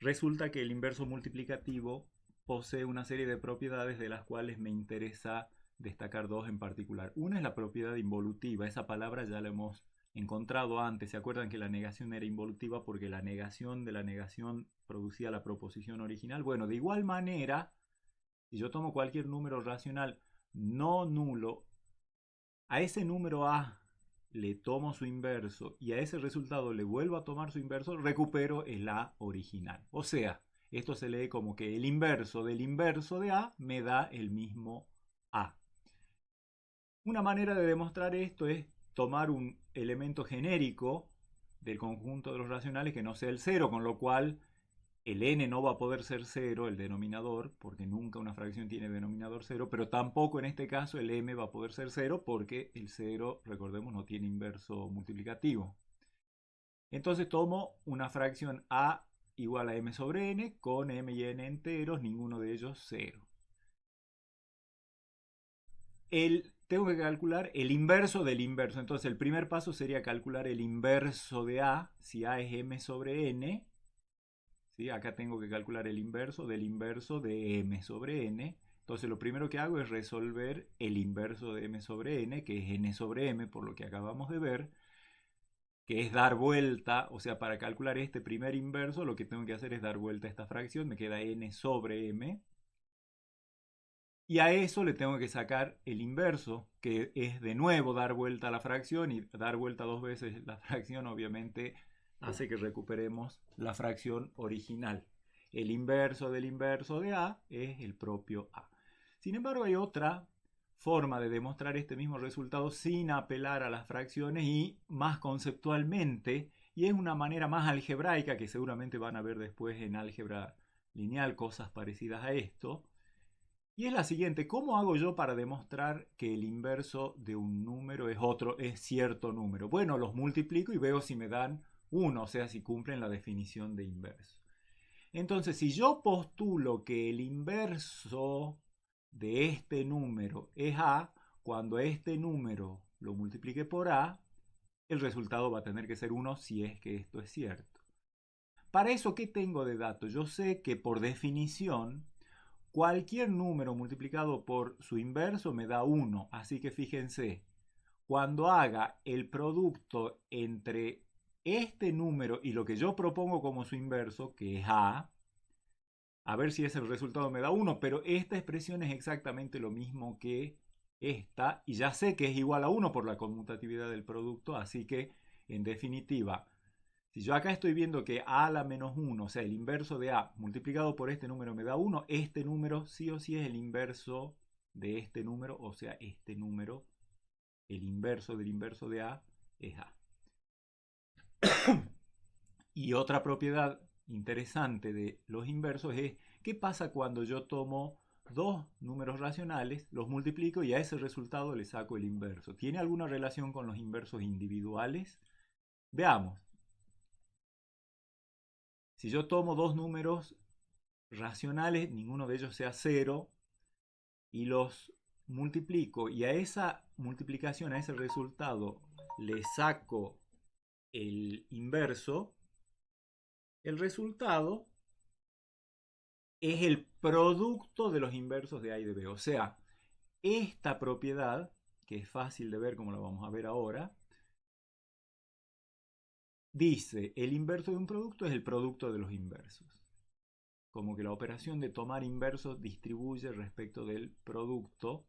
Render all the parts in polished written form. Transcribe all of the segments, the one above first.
Resulta que el inverso multiplicativo posee una serie de propiedades de las cuales me interesa destacar dos en particular. Una es la propiedad involutiva. Esa palabra ya la hemos encontrado antes. ¿Se acuerdan que la negación era involutiva porque la negación de la negación producía la proposición original? Bueno, de igual manera, si yo tomo cualquier número racional no nulo, a ese número A le tomo su inverso y a ese resultado le vuelvo a tomar su inverso, recupero el A original. O sea, esto se lee como que el inverso del inverso de A me da el mismo A. Una manera de demostrar esto es tomar un elemento genérico del conjunto de los racionales que no sea el cero, con lo cual el n no va a poder ser cero, el denominador, porque nunca una fracción tiene denominador cero, pero tampoco en este caso el m va a poder ser cero porque el cero, recordemos, no tiene inverso multiplicativo. Entonces tomo una fracción a igual a m sobre n con m y n enteros, ninguno de ellos cero. Tengo que calcular el inverso del inverso. Entonces el primer paso sería calcular el inverso de a, si a es m sobre n. ¿Sí? Acá tengo que calcular el inverso de m sobre n. Entonces lo primero que hago es resolver el inverso de m sobre n, que es n sobre m, por lo que acabamos de ver, que es dar vuelta, o sea, para calcular este primer inverso lo que tengo que hacer es dar vuelta a esta fracción, me queda n sobre m, y a eso le tengo que sacar el inverso, que es de nuevo dar vuelta a la fracción, y dar vuelta dos veces la fracción obviamente hace que recuperemos la fracción original. El inverso del inverso de a es el propio a. Sin embargo, hay otra forma de demostrar este mismo resultado sin apelar a las fracciones y más conceptualmente, y es una manera más algebraica que seguramente van a ver después en álgebra lineal cosas parecidas a esto. Y es la siguiente: ¿cómo hago yo para demostrar que el inverso de un número es cierto número? Bueno, los multiplico y veo si me dan 1, o sea, si cumplen la definición de inverso. Entonces, si yo postulo que el inverso de este número es a, cuando este número lo multiplique por a, el resultado va a tener que ser 1 si es que esto es cierto. Para eso, ¿qué tengo de dato? Yo sé que por definición cualquier número multiplicado por su inverso me da 1. Así que fíjense, cuando haga el producto entre este número y lo que yo propongo como su inverso, que es a ver si ese resultado me da 1, pero esta expresión es exactamente lo mismo que esta, y ya sé que es igual a 1 por la conmutatividad del producto, así que en definitiva, si yo acá estoy viendo que a a la menos 1, o sea, el inverso de a multiplicado por este número me da 1, este número sí o sí es el inverso de este número, o sea, este número, el inverso del inverso de a es a. Y otra propiedad interesante de los inversos es qué pasa cuando yo tomo dos números racionales, los multiplico y a ese resultado le saco el inverso. ¿Tiene alguna relación con los inversos individuales? Veamos. Si yo tomo dos números racionales, ninguno de ellos sea cero, y los multiplico y a esa multiplicación, a ese resultado, le saco el inverso, el resultado es el producto de los inversos de A y de B. O sea, esta propiedad, que es fácil de ver como la vamos a ver ahora, dice el inverso de un producto es el producto de los inversos. Como que la operación de tomar inversos distribuye respecto del producto.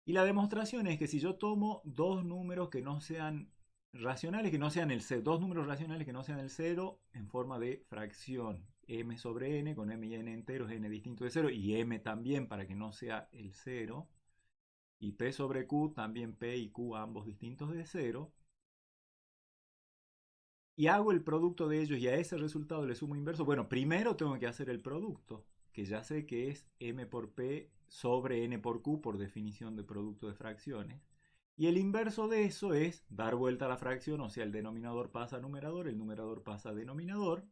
Y la demostración es que si yo tomo dos números que no sean racionales, que no sean el 0, dos números racionales que no sean el 0 en forma de fracción, m sobre n, con m y n enteros, n distinto de 0, y m también para que no sea el 0, y p sobre q, también p y q ambos distintos de 0, y hago el producto de ellos y a ese resultado le sumo inverso, bueno, primero tengo que hacer el producto, que ya sé que es m por p sobre n por q por definición de producto de fracciones. Y el inverso de eso es dar vuelta a la fracción, o sea, el denominador pasa a numerador, el numerador pasa a denominador.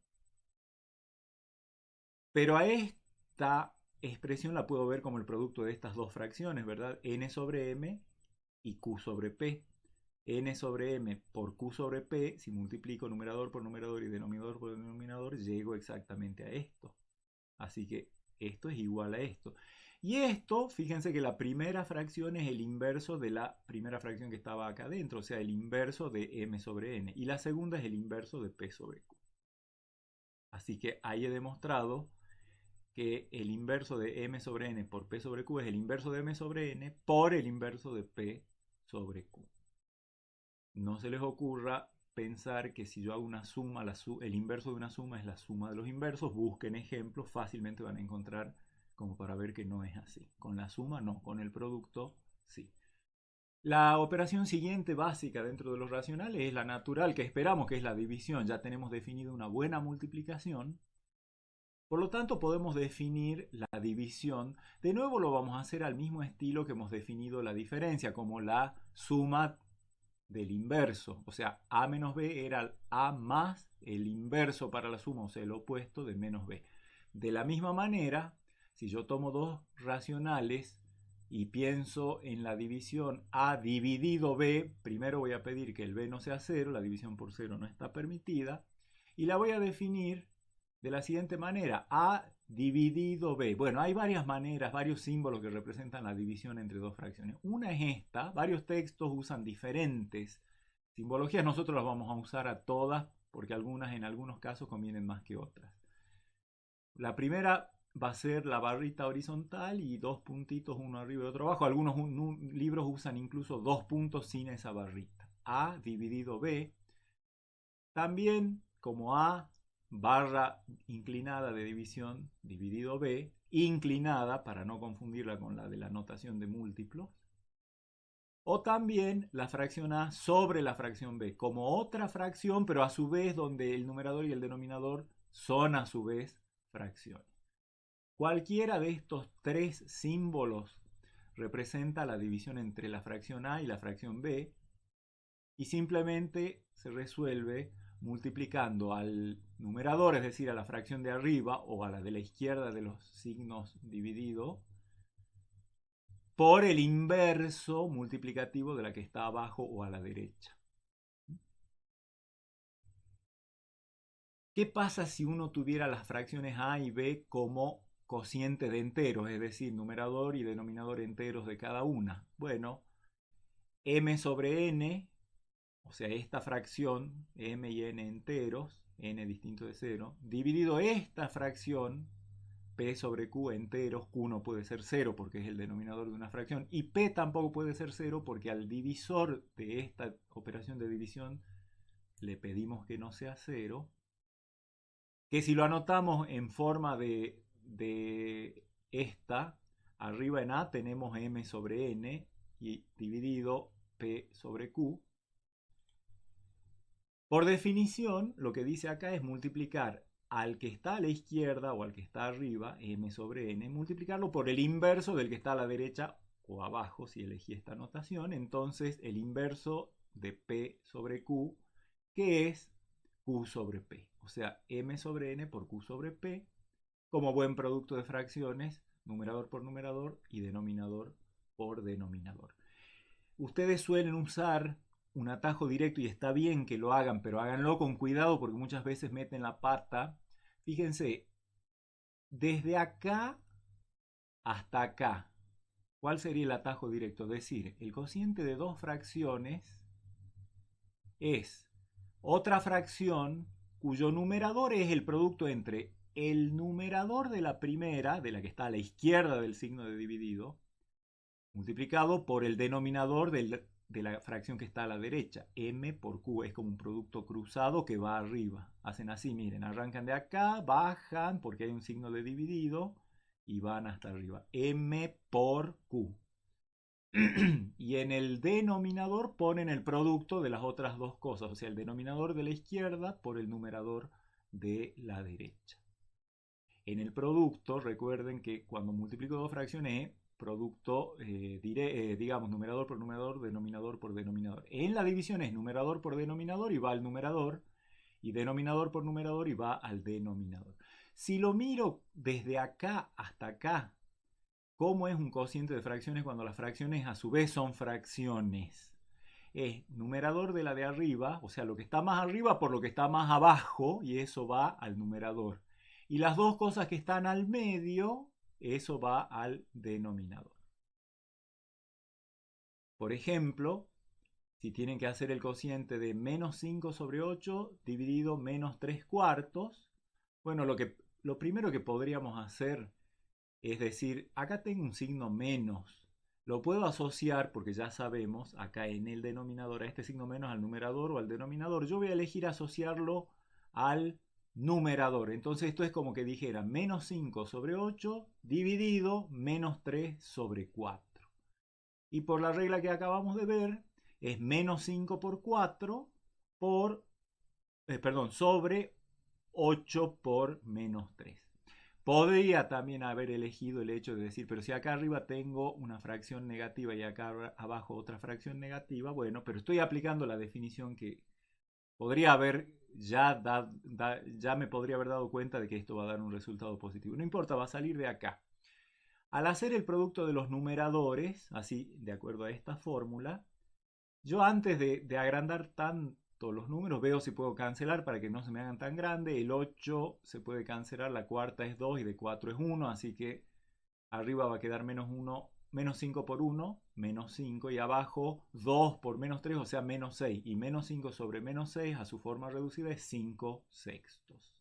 Pero a esta expresión la puedo ver como el producto de estas dos fracciones, ¿verdad? N sobre m y q sobre p. n sobre m por q sobre p, si multiplico numerador por numerador y denominador por denominador, llego exactamente a esto. Así que esto es igual a esto. Y esto, fíjense que la primera fracción es el inverso de la primera fracción que estaba acá adentro, o sea, el inverso de m sobre n. Y la segunda es el inverso de p sobre q. Así que ahí he demostrado que el inverso de m sobre n por p sobre q es el inverso de m sobre n por el inverso de p sobre q. No se les ocurra pensar que si yo hago una suma, el inverso de una suma es la suma de los inversos. Busquen ejemplos, fácilmente van a encontrar como para ver que no es así. Con la suma no, con el producto sí. La operación siguiente básica dentro de los racionales es la natural, que esperamos que es la división. Ya tenemos definido una buena multiplicación. Por lo tanto, podemos definir la división. De nuevo lo vamos a hacer al mismo estilo que hemos definido la diferencia, como la suma del inverso. O sea, a menos b era a más el inverso para la suma, o sea, el opuesto de menos b. De la misma manera, si yo tomo dos racionales y pienso en la división a dividido b, primero voy a pedir que el b no sea 0, la división por 0 no está permitida, y la voy a definir de la siguiente manera: a dividido b. Bueno, hay varias maneras, varios símbolos que representan la división entre dos fracciones. Una es esta, varios textos usan diferentes simbologías, nosotros las vamos a usar a todas porque algunas en algunos casos convienen más que otras. La primera va a ser la barrita horizontal y dos puntitos uno arriba y otro abajo. Algunos libros usan incluso dos puntos sin esa barrita. A dividido b. También como A barra inclinada de división dividido B, inclinada para no confundirla con la de la notación de múltiplos. O también la fracción A sobre la fracción B, como otra fracción, pero a su vez donde el numerador y el denominador son a su vez fracciones. Cualquiera de estos tres símbolos representa la división entre la fracción A y la fracción B, y simplemente se resuelve multiplicando al numerador, es decir, a la fracción de arriba o a la de la izquierda de los signos dividido, por el inverso multiplicativo de la que está abajo o a la derecha. ¿Qué pasa si uno tuviera las fracciones a y b como cociente de enteros, es decir, numerador y denominador enteros de cada una? Bueno, m sobre n, o sea, esta fracción, m y n enteros, n distinto de 0, dividido esta fracción, p sobre q enteros, q no puede ser 0 porque es el denominador de una fracción, y p tampoco puede ser 0 porque al divisor de esta operación de división le pedimos que no sea 0, que si lo anotamos en forma de esta, arriba en a tenemos m sobre n y dividido p sobre q. Por definición, lo que dice acá es multiplicar al que está a la izquierda o al que está arriba, m sobre n, multiplicarlo por el inverso del que está a la derecha o abajo, si elegí esta notación. Entonces, el inverso de p sobre q, que es q sobre p. O sea, m sobre n por q sobre p, como buen producto de fracciones, numerador por numerador y denominador por denominador. Ustedes suelen usar un atajo directo y está bien que lo hagan, pero háganlo con cuidado porque muchas veces meten la pata. Fíjense, desde acá hasta acá, ¿cuál sería el atajo directo? Es decir, el cociente de dos fracciones es otra fracción cuyo numerador es el producto entre el numerador de la primera, de la que está a la izquierda del signo de dividido, multiplicado por el denominador de la fracción que está a la derecha. M por Q es como un producto cruzado que va arriba. Hacen así, miren, arrancan de acá, bajan porque hay un signo de dividido y van hasta arriba. M por Q. Y en el denominador ponen el producto de las otras dos cosas, o sea, el denominador de la izquierda por el numerador de la derecha. En el producto, recuerden que cuando multiplico dos fracciones es producto, digamos, numerador por numerador, denominador por denominador. En la división es numerador por denominador y va al numerador, y denominador por numerador y va al denominador. Si lo miro desde acá hasta acá, ¿cómo es un cociente de fracciones cuando las fracciones a su vez son fracciones? es numerador de la de arriba, o sea, lo que está más arriba por lo que está más abajo, y eso va al numerador. Y las dos cosas que están al medio, eso va al denominador. Por ejemplo, si tienen que hacer el cociente de menos 5 sobre 8 dividido menos 3 cuartos, bueno, lo primero que podríamos hacer es decir, acá tengo un signo menos. Lo puedo asociar, porque ya sabemos, acá en el denominador, a este signo menos al numerador o al denominador. Yo voy a elegir asociarlo al numerador. Entonces esto es como que dijera menos 5 sobre 8 dividido menos 3 sobre 4. Y por la regla que acabamos de ver, es menos 5 por 4 por, sobre 8 por menos 3. Podría también haber elegido el hecho de decir, pero si acá arriba tengo una fracción negativa y acá abajo otra fracción negativa, bueno, pero estoy aplicando la definición que podría haber ya me podría haber dado cuenta de que esto va a dar un resultado positivo. No importa, va a salir de acá. Al hacer el producto de los numeradores, así de acuerdo a esta fórmula, yo antes de agrandar tanto los números veo si puedo cancelar para que no se me hagan tan grandes. El 8 se puede cancelar, la cuarta es 2 y de 4 es 1, así que arriba va a quedar menos 1, menos 5 por 1, menos 5, y abajo 2 por menos 3, o sea, menos 6. Y menos 5 sobre menos 6 a su forma reducida es 5 sextos.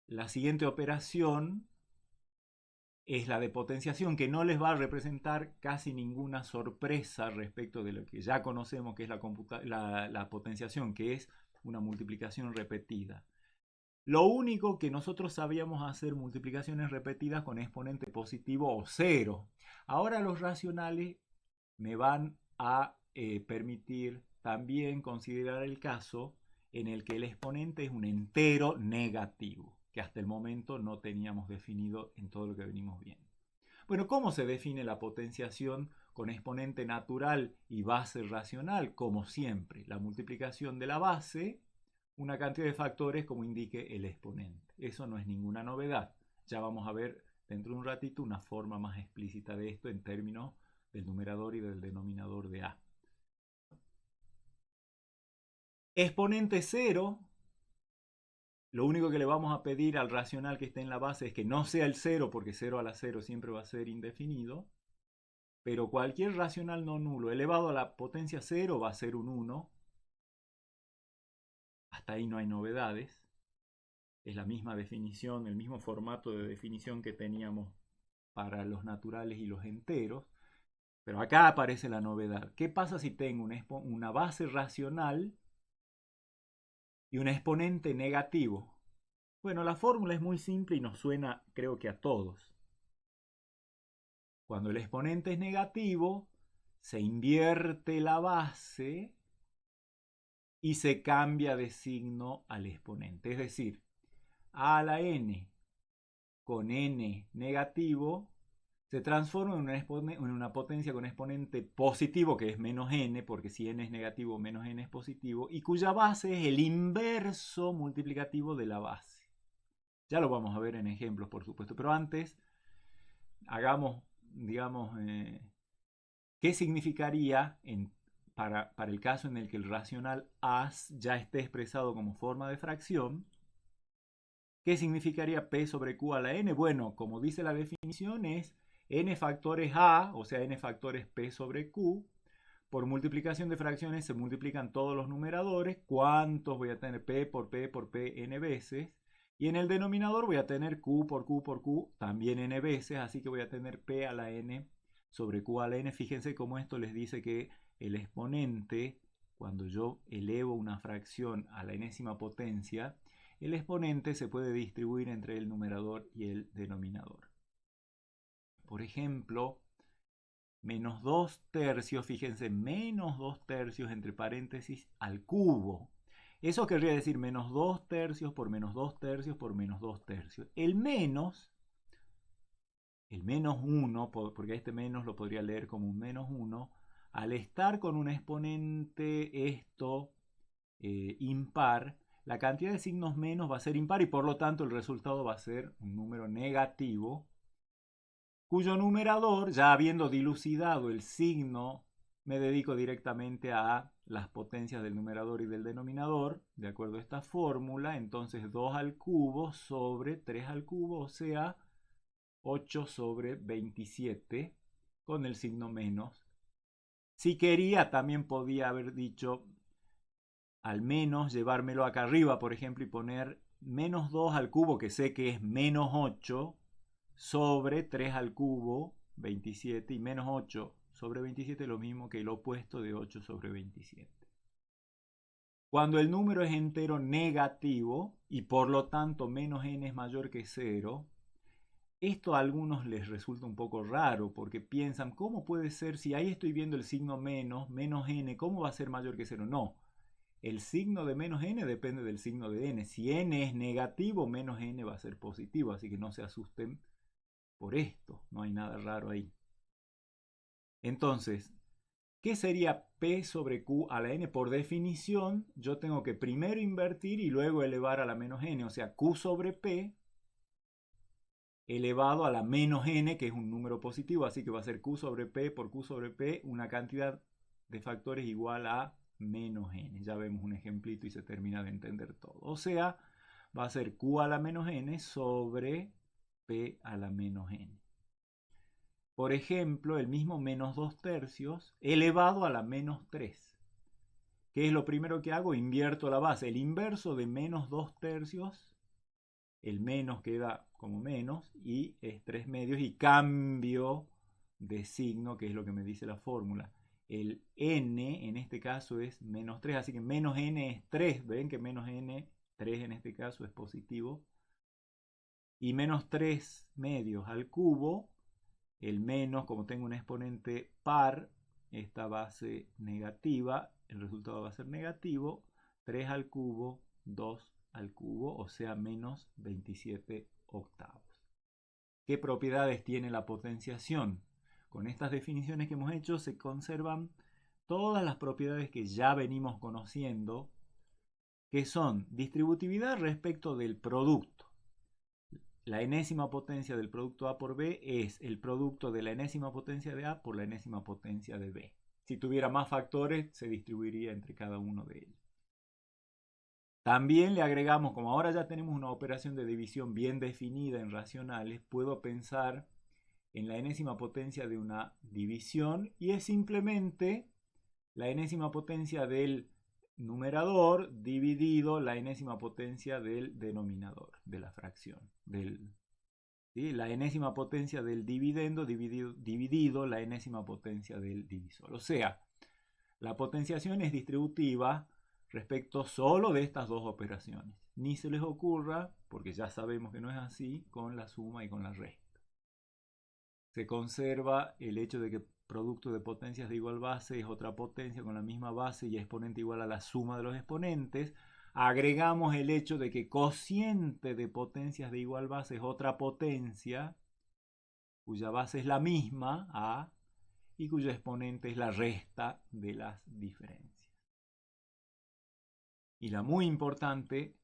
La siguiente operación es la de potenciación, que no les va a representar casi ninguna sorpresa respecto de lo que ya conocemos que es la potenciación, que es una multiplicación repetida. Lo único que nosotros sabíamos hacer multiplicaciones repetidas con exponente positivo o cero. Ahora los racionales me van a permitir también considerar el caso en el que el exponente es un entero negativo, que hasta el momento no teníamos definido en todo lo que venimos viendo. Bueno, ¿cómo se define la potenciación con exponente natural y base racional? Como siempre, la multiplicación de la base, una cantidad de factores como indique el exponente. Eso no es ninguna novedad. Ya vamos a ver dentro de un ratito una forma más explícita de esto en términos del numerador y del denominador de A. Exponente cero, lo único que le vamos a pedir al racional que esté en la base es que no sea el 0, porque 0 a la 0 siempre va a ser indefinido. Pero cualquier racional no nulo elevado a la potencia 0 va a ser un 1. Hasta ahí no hay novedades. Es la misma definición, el mismo formato de definición que teníamos para los naturales y los enteros. Pero acá aparece la novedad. ¿Qué pasa si tengo una base racional y un exponente negativo? Bueno, la fórmula es muy simple y nos suena, creo que a todos. Cuando el exponente es negativo, se invierte la base y se cambia de signo al exponente. Es decir, a a la n con n negativo se transforma en una potencia con exponente positivo, que es menos n, porque si n es negativo, menos n es positivo, y cuya base es el inverso multiplicativo de la base. Ya lo vamos a ver en ejemplos, por supuesto, pero antes hagamos, digamos, qué significaría para el caso en el que el racional A ya esté expresado como forma de fracción. ¿Qué significaría P sobre Q a la n? Bueno, como dice la definición, es n factores A, o sea, n factores P sobre Q. Por multiplicación de fracciones se multiplican todos los numeradores. ¿Cuántos voy a tener? P por P por P n veces. Y en el denominador voy a tener Q por Q por Q también n veces. Así que voy a tener P a la n sobre Q a la n. Fíjense cómo esto les dice que el exponente, cuando yo elevo una fracción a la enésima potencia, el exponente se puede distribuir entre el numerador y el denominador. Por ejemplo, menos 2 tercios, fíjense, menos 2 tercios entre paréntesis al cubo. Eso querría decir menos 2 tercios por menos 2 tercios por menos 2 tercios. El menos 1, porque este menos lo podría leer como un menos 1, al estar con un exponente impar, la cantidad de signos menos va a ser impar y por lo tanto el resultado va a ser un número negativo, cuyo numerador, ya habiendo dilucidado el signo me dedico directamente a las potencias del numerador y del denominador, de acuerdo a esta fórmula. Entonces 2 al cubo sobre 3 al cubo, o sea, 8 sobre 27, con el signo menos. Si quería, también podía haber dicho, al menos llevármelo acá arriba, por ejemplo, y poner menos 2 al cubo, que sé que es menos 8, sobre 3 al cubo, 27, y menos 8 sobre 27 es lo mismo que el opuesto de 8 sobre 27. Cuando el número es entero negativo y por lo tanto menos n es mayor que 0, esto a algunos les resulta un poco raro porque piensan, ¿cómo puede ser si ahí estoy viendo el signo menos, menos n, ¿cómo va a ser mayor que 0? No, el signo de menos n depende del signo de n. Si n es negativo, menos n va a ser positivo, así que no se asusten por esto, no hay nada raro ahí. Entonces, ¿qué sería p sobre q a la n? Por definición, yo tengo que primero invertir y luego elevar a la menos n, o sea, q sobre p elevado a la menos n, que es un número positivo, así que va a ser q sobre p por q sobre p, una cantidad de factores igual a menos n. Ya vemos un ejemplito y se termina de entender todo. O sea, va a ser q a la menos n sobre p a la menos n. Por ejemplo, el mismo menos 2 tercios elevado a la menos 3. ¿Qué es lo primero que hago? Invierto la base. El inverso de menos 2 tercios, el menos queda como menos y es 3 medios y cambio de signo, que es lo que me dice la fórmula. El n en este caso es menos 3, así que menos n es 3. Ven que menos n, 3 en este caso es positivo. Y menos 3 medios al cubo, el menos, como tengo un exponente par, esta base negativa, el resultado va a ser negativo, 3 al cubo, 2 al cubo, o sea, menos 27 octavos. ¿Qué propiedades tiene la potenciación? Con estas definiciones que hemos hecho se conservan todas las propiedades que ya venimos conociendo, que son distributividad respecto del producto. La enésima potencia del producto A por B es el producto de la enésima potencia de A por la enésima potencia de B. Si tuviera más factores, se distribuiría entre cada uno de ellos. También le agregamos, como ahora ya tenemos una operación de división bien definida en racionales, puedo pensar en la enésima potencia de una división y es simplemente la enésima potencia del numerador dividido la enésima potencia del denominador de la fracción, ¿sí? La enésima potencia del dividendo dividido la enésima potencia del divisor. O sea, la potenciación es distributiva respecto solo de estas dos operaciones. Ni se les ocurra, porque ya sabemos que no es así, con la suma y con la resta. Se conserva el hecho de que producto de potencias de igual base es otra potencia con la misma base y exponente igual a la suma de los exponentes. Agregamos el hecho de que cociente de potencias de igual base es otra potencia cuya base es la misma, A, y cuyo exponente es la resta de las diferencias. Y la muy importante,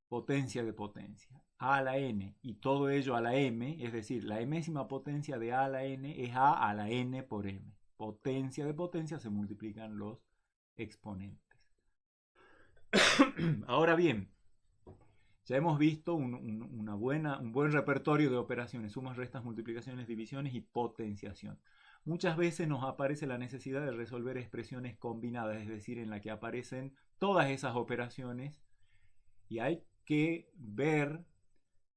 potencia de potencia, a a la n, y todo ello a la m, es decir, la enésima potencia de a la n es a la n por m. Potencia de potencia se multiplican los exponentes. Ahora bien, ya hemos visto un buen repertorio de operaciones, sumas, restas, multiplicaciones, divisiones y potenciación. Muchas veces nos aparece la necesidad de resolver expresiones combinadas, es decir, en la que aparecen todas esas operaciones y hay que ver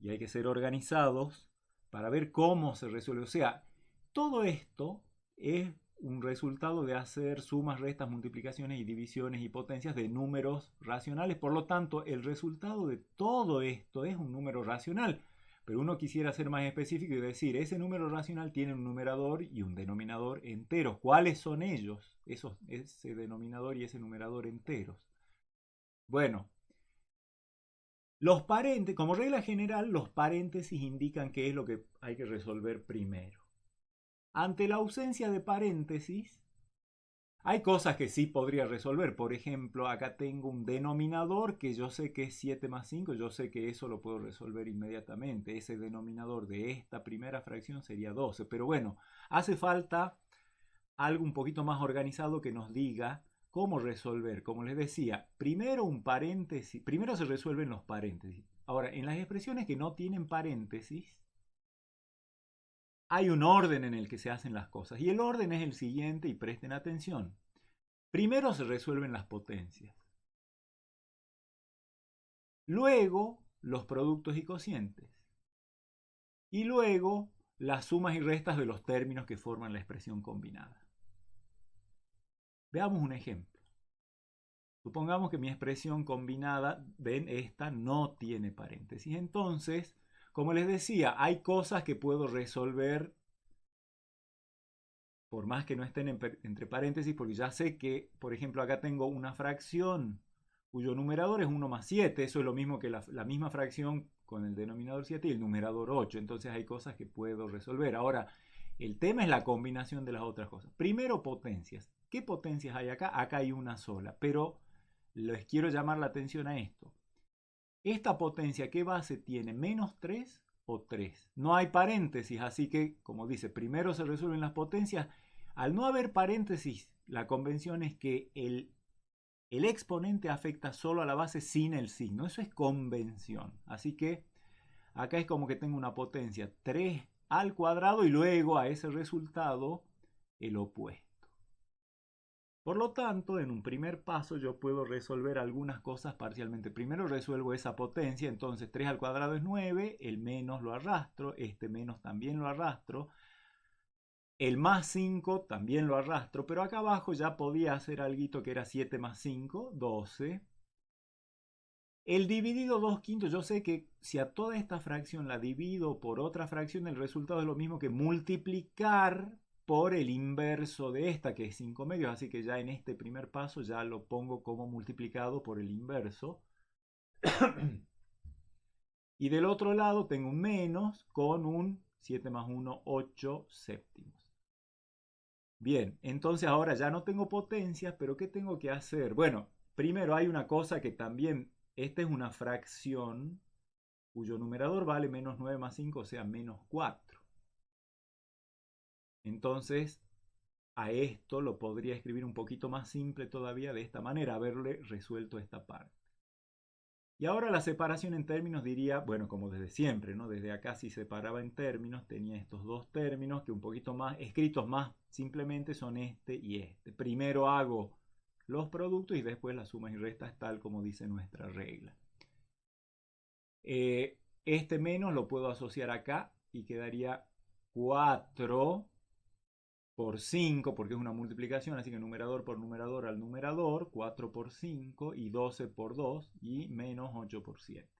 y hay que ser organizados para ver cómo se resuelve. O sea, todo esto es un resultado de hacer sumas, restas, multiplicaciones y divisiones y potencias de números racionales. Por lo tanto, el resultado de todo esto es un número racional. Pero uno quisiera ser más específico y decir, ese número racional tiene un numerador y un denominador enteros. ¿Cuáles son ellos? Ese denominador y ese numerador enteros. Bueno, los paréntesis, como regla general, los paréntesis indican qué es lo que hay que resolver primero. Ante la ausencia de paréntesis, hay cosas que sí podría resolver. Por ejemplo, acá tengo un denominador que yo sé que es 7 más 5, yo sé que eso lo puedo resolver inmediatamente. Ese denominador de esta primera fracción sería 12. Pero bueno, hace falta algo un poquito más organizado que nos diga cómo resolver. Como les decía, primero un paréntesis, primero se resuelven los paréntesis. Ahora, en las expresiones que no tienen paréntesis, hay un orden en el que se hacen las cosas. Y el orden es el siguiente, y presten atención. Primero se resuelven las potencias. Luego, los productos y cocientes. Y luego, las sumas y restas de los términos que forman la expresión combinada. Veamos un ejemplo. Supongamos que mi expresión combinada, ven, esta no tiene paréntesis. Entonces, como les decía, hay cosas que puedo resolver por más que no estén entre paréntesis, porque ya sé que, por ejemplo, acá tengo una fracción cuyo numerador es 1 más 7. Eso es lo mismo que la misma fracción con el denominador 7 y el numerador 8. Entonces hay cosas que puedo resolver. Ahora, el tema es la combinación de las otras cosas. Primero, potencias. ¿Qué potencias hay acá? Acá hay una sola, pero les quiero llamar la atención a esto. Esta potencia, ¿qué base tiene? ¿Menos 3 o 3? No hay paréntesis, así que, como dice, primero se resuelven las potencias. Al no haber paréntesis, la convención es que el exponente afecta solo a la base sin el signo. Eso es convención. Así que acá es como que tengo una potencia 3 al cuadrado y luego a ese resultado el opuesto. Por lo tanto, en un primer paso yo puedo resolver algunas cosas parcialmente. Primero resuelvo esa potencia, entonces 3 al cuadrado es 9, el menos lo arrastro, este menos también lo arrastro, el más 5 también lo arrastro, pero acá abajo ya podía hacer algo que era 7 más 5, 12. El dividido 2 quintos, yo sé que si a toda esta fracción la divido por otra fracción, el resultado es lo mismo que multiplicar por el inverso de esta, que es 5 medios, así que ya en este primer paso ya lo pongo como multiplicado por el inverso. Y del otro lado tengo un menos con un 7 más 1, 8 séptimos. Bien, entonces ahora ya no tengo potencias, pero ¿qué tengo que hacer? Bueno, primero hay una cosa que también, esta es una fracción cuyo numerador vale menos 9 más 5, o sea, menos 4. Entonces, a esto lo podría escribir un poquito más simple todavía de esta manera, haberle resuelto esta parte. Y ahora la separación en términos diría, bueno, como desde siempre, ¿no? Desde acá si separaba en términos, tenía estos dos términos que un poquito más, escritos más simplemente son este y este. Primero hago los productos y después las sumas y restas tal como dice nuestra regla. Este menos lo puedo asociar acá y quedaría 4 por 5, porque es una multiplicación, así que numerador por numerador al numerador, 4 por 5 y 12 por 2 y menos 8 por 7.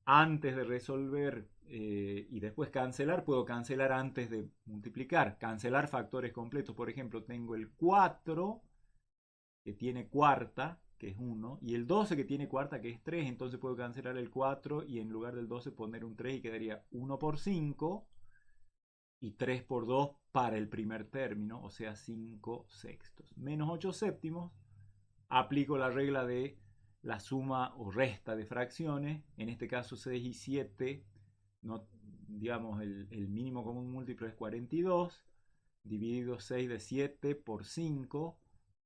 Antes de resolver y después cancelar, puedo cancelar antes de multiplicar, cancelar factores completos. Por ejemplo, tengo el 4 que tiene cuarta, que es 1, y el 12 que tiene cuarta, que es 3, entonces puedo cancelar el 4 y en lugar del 12 poner un 3 y quedaría 1 por 5 y 3 por 2 para el primer término, o sea 5 sextos. Menos 8 séptimos, aplico la regla de la suma o resta de fracciones, en este caso 6 y 7, no, digamos el mínimo común múltiplo es 42, dividido 6 de 7 por 5,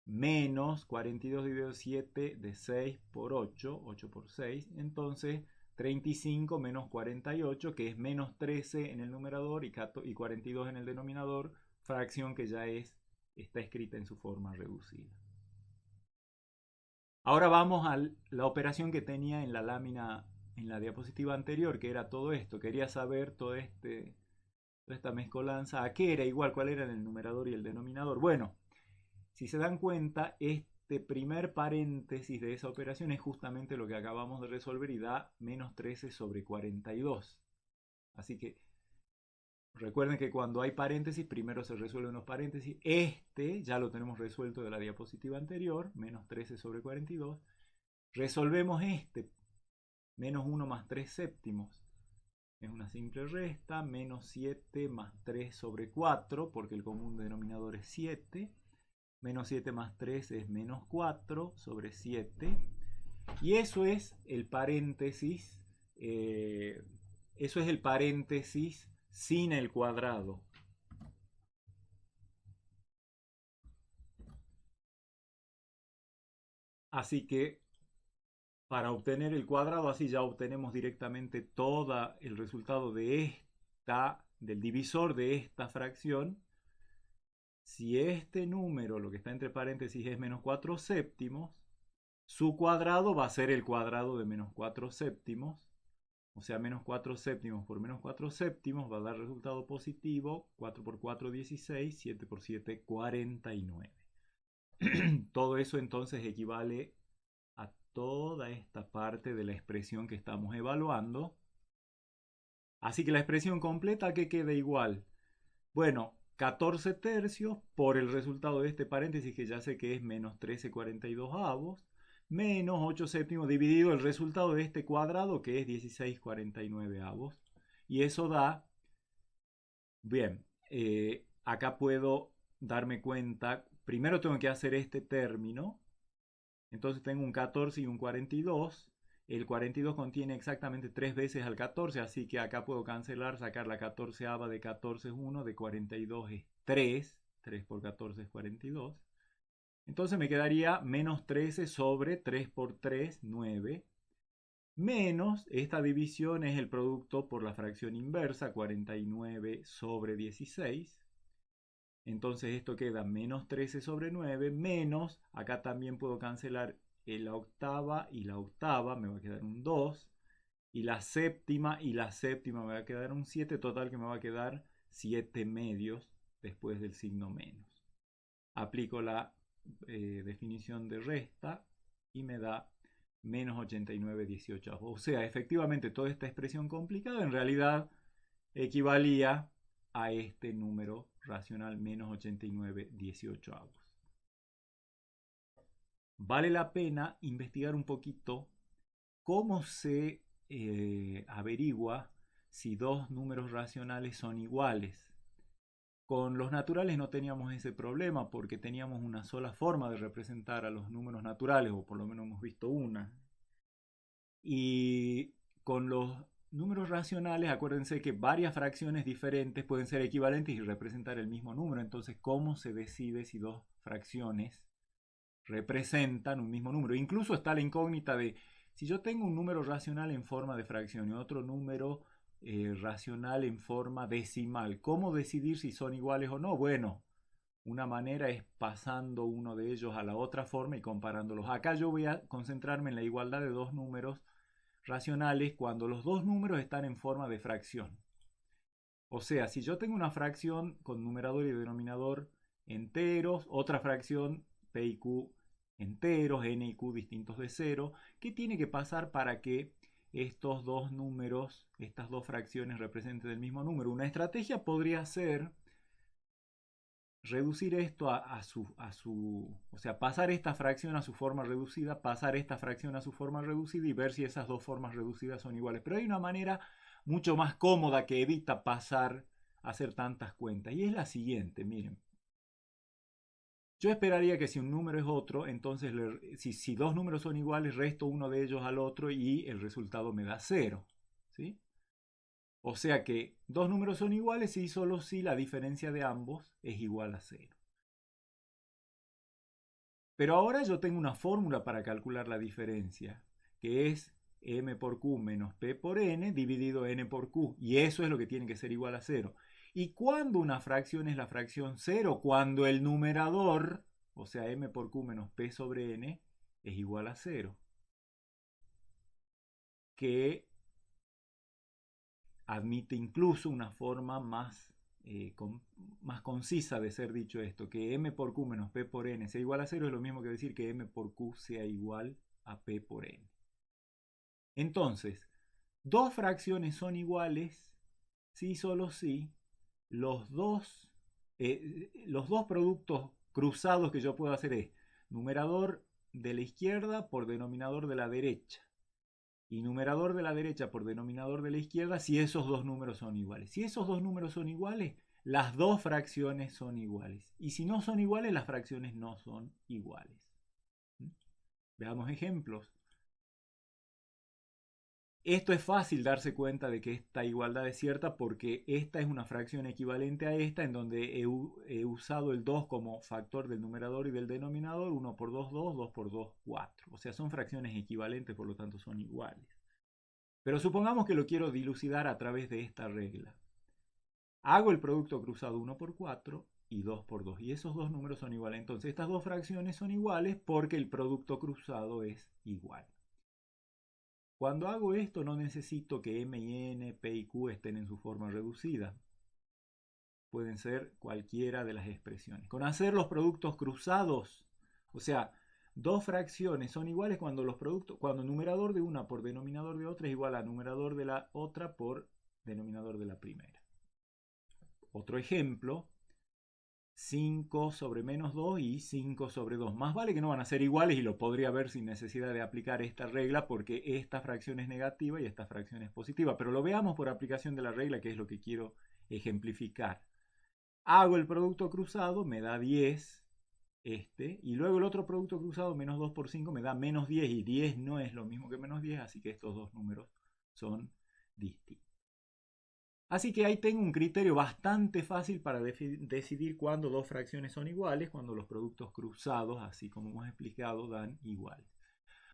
menos 42 dividido 7 de 6 por 8, 8 por 6, entonces 35 menos 48, que es menos 13 en el numerador y 42 en el denominador, fracción que ya está escrita en su forma reducida. Ahora vamos a la operación que tenía en la lámina, en la diapositiva anterior, que era todo esto. Quería saber toda esta mezcolanza, a qué era igual, cuál era el numerador y el denominador. Bueno, si se dan cuenta, este primer paréntesis de esa operación es justamente lo que acabamos de resolver y da menos 13 sobre 42. Así que recuerden que cuando hay paréntesis, primero se resuelven los paréntesis. Este ya lo tenemos resuelto de la diapositiva anterior, menos 13 sobre 42. Resolvemos este, menos 1 más 3 séptimos. Es una simple resta, menos 7 más 3 sobre 4, porque el común denominador es 7. Menos 7 más 3 es menos 4 sobre 7. Y eso es el paréntesis, eso es el paréntesis sin el cuadrado. Así que para obtener el cuadrado, así ya obtenemos directamente todo el resultado del divisor de esta fracción. Si este número, lo que está entre paréntesis, es menos 4 séptimos, su cuadrado va a ser el cuadrado de menos 4 séptimos. O sea, menos 4 séptimos por menos 4 séptimos va a dar resultado positivo. 4 por 4, 16. 7 por 7, 49. Todo eso entonces equivale a toda esta parte de la expresión que estamos evaluando. Así que la expresión completa, ¿qué queda igual? Bueno, 14 tercios por el resultado de este paréntesis, que ya sé que es menos 13,42, menos 8 séptimos dividido el resultado de este cuadrado, que es 16,49. Y eso da, bien, acá puedo darme cuenta, primero tengo que hacer este término, entonces tengo un 14 y un 42. El 42 contiene exactamente 3 veces al 14, así que acá puedo cancelar, sacar la 14ava de 14 es 1, de 42 es 3. 3 por 14 es 42. Entonces me quedaría menos 13 sobre 3 por 3, 9. Menos, esta división es el producto por la fracción inversa, 49 sobre 16. Entonces esto queda menos 13 sobre 9, menos, acá también puedo cancelar la octava y la octava, me va a quedar un 2, y la séptima me va a quedar un 7, total que me va a quedar 7 medios después del signo menos. Aplico la definición de resta y me da menos 89,18. O sea, efectivamente toda esta expresión complicada en realidad equivalía a este número racional menos 89,18. Vale la pena investigar un poquito cómo se averigua si dos números racionales son iguales. Con los naturales no teníamos ese problema porque teníamos una sola forma de representar a los números naturales, o por lo menos hemos visto una. Y con los números racionales, acuérdense que varias fracciones diferentes pueden ser equivalentes y representar el mismo número. Entonces, ¿cómo se decide si dos fracciones representan un mismo número? Incluso está la incógnita de si yo tengo un número racional en forma de fracción y otro número racional en forma decimal, ¿cómo decidir si son iguales o no? Bueno, una manera es pasando uno de ellos a la otra forma y comparándolos. Acá yo voy a concentrarme en la igualdad de dos números racionales cuando los dos números están en forma de fracción. O sea, si yo tengo una fracción con numerador y denominador enteros, otra fracción P y Q enteros, N y Q distintos de 0, ¿qué tiene que pasar para que estos dos números, estas dos fracciones representen el mismo número? Una estrategia podría ser reducir esto o sea, pasar esta fracción a su forma reducida, pasar esta fracción a su forma reducida y ver si esas dos formas reducidas son iguales. Pero hay una manera mucho más cómoda que evita pasar a hacer tantas cuentas. Y es la siguiente, miren. Yo esperaría que si un número es otro, entonces si dos números son iguales, resto uno de ellos al otro y el resultado me da 0. ¿Sí? O sea que dos números son iguales y solo si la diferencia de ambos es igual a 0. Pero ahora yo tengo una fórmula para calcular la diferencia, que es m por q menos p por n dividido n por q. Y eso es lo que tiene que ser igual a 0. ¿Y cuándo una fracción es la fracción 0? Cuando el numerador, o sea, m por q menos p sobre n, es igual a 0. Que admite incluso una forma más concisa de ser dicho esto, que m por q menos p por n sea igual a 0 es lo mismo que decir que m por q sea igual a p por n. Entonces, dos fracciones son iguales si solo si los dos productos cruzados que yo puedo hacer es numerador de la izquierda por denominador de la derecha y numerador de la derecha por denominador de la izquierda si esos dos números son iguales. Si esos dos números son iguales, las dos fracciones son iguales. Y si no son iguales, las fracciones no son iguales. Veamos ejemplos. Esto es fácil darse cuenta de que esta igualdad es cierta porque esta es una fracción equivalente a esta en donde he usado el 2 como factor del numerador y del denominador, 1 por 2, 2, 2 por 2, 4. O sea, son fracciones equivalentes, por lo tanto son iguales. Pero supongamos que lo quiero dilucidar a través de esta regla. Hago el producto cruzado 1 por 4 y 2 por 2. Y esos dos números son iguales. Entonces estas dos fracciones son iguales porque el producto cruzado es igual. Cuando hago esto no necesito que m y n, p y q estén en su forma reducida. Pueden ser cualquiera de las expresiones. Con hacer los productos cruzados, o sea, dos fracciones son iguales cuando cuando el numerador de una por denominador de otra es igual a numerador de la otra por denominador de la primera. Otro ejemplo, 5 sobre menos 2 y 5 sobre 2. Más vale que no van a ser iguales y lo podría ver sin necesidad de aplicar esta regla porque esta fracción es negativa y esta fracción es positiva. Pero lo veamos por aplicación de la regla, que es lo que quiero ejemplificar. Hago el producto cruzado, me da 10, y luego el otro producto cruzado, menos 2 por 5, me da menos 10, y 10 no es lo mismo que menos 10, así que estos dos números son distintos. Así que ahí tengo un criterio bastante fácil para decidir cuándo dos fracciones son iguales, cuando los productos cruzados, así como hemos explicado, dan igual.